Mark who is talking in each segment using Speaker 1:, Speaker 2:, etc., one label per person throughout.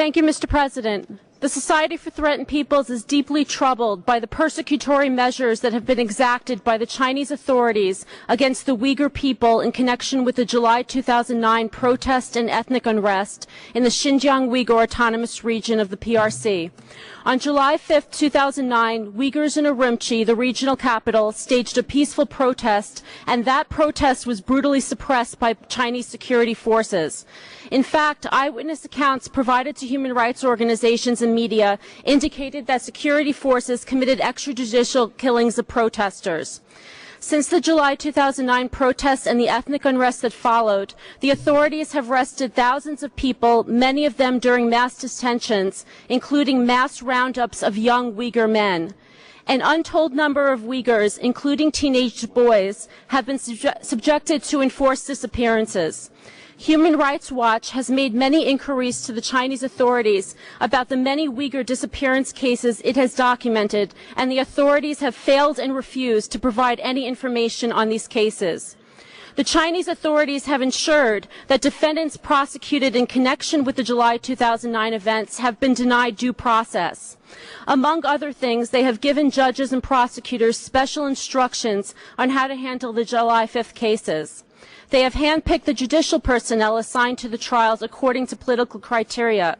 Speaker 1: Thank you, Mr. President. The Society for Threatened Peoples is deeply troubled by the persecutory measures that have been exacted by the Chinese authorities against the Uyghur people in connection with the July 2009 protest and ethnic unrest in the Xinjiang Uyghur Autonomous Region of the PRC. On July 5, 2009, Uyghurs in Urumqi, the regional capital, staged a peaceful protest, and that protest was brutally suppressed by Chinese security forces. In fact, eyewitness accounts provided to human rights organizations and media indicated that security forces committed extrajudicial killings of protesters. Since the July 2009 protests and the ethnic unrest that followed, the authorities have arrested thousands of people, many of them during mass detentions, including mass roundups of young Uyghur men. An untold number of Uyghurs, including teenage boys, have been subjected to enforced disappearances. Human Rights Watch has made many inquiries to the Chinese authorities about the many Uyghur disappearance cases it has documented, and the authorities have failed and refused to provide any information on these cases. The Chinese authorities have ensured that defendants prosecuted in connection with the July 2009 events have been denied due process. Among other things, they have given judges and prosecutors special instructions on how to handle the July 5th cases. They have handpicked the judicial personnel assigned to the trials according to political criteria.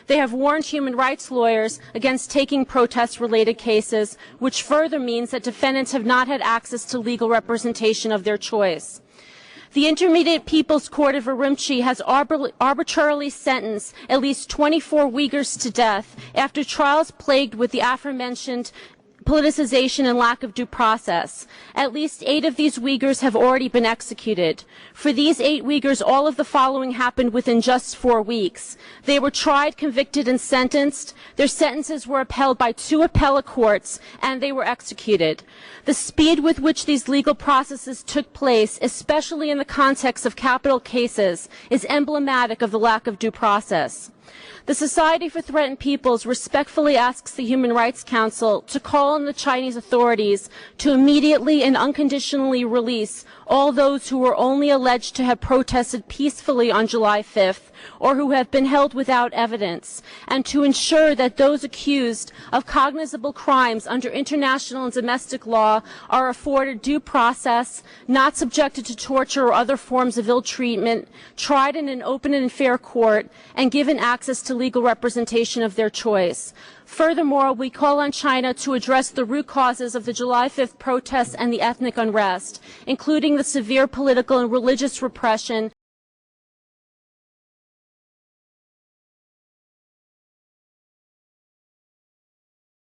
Speaker 1: They have warned human rights lawyers against taking protest-related cases, which further means that defendants have not had access to legal representation of their choice. The Intermediate People's Court of Urumqi has arbitrarily sentenced at least 24 Uyghurs to death after trials plagued with the aforementioned politicization and lack of due process. At least 8 of these Uyghurs have already been executed. For these 8 Uyghurs, all of the following happened within just 4 weeks. They were tried, convicted, and sentenced. Their sentences were upheld by 2 appellate courts, and they were executed. The speed with which these legal processes took place, especially in the context of capital cases, is emblematic of the lack of due process. The Society for Threatened Peoples respectfully asks the Human Rights Council to call on the Chinese authorities to immediately and unconditionally release all those who were only alleged to have protested peacefully on July 5th or who have been held without evidence, and to ensure that those accused of cognizable crimes under international and domestic law are afforded due process, not subjected to torture or other forms of ill treatment, tried in an open and fair court, and given access to legal representation of their choice. Furthermore, we call on China to address the root causes of the July 5th protests and the ethnic unrest, including the severe political and religious repression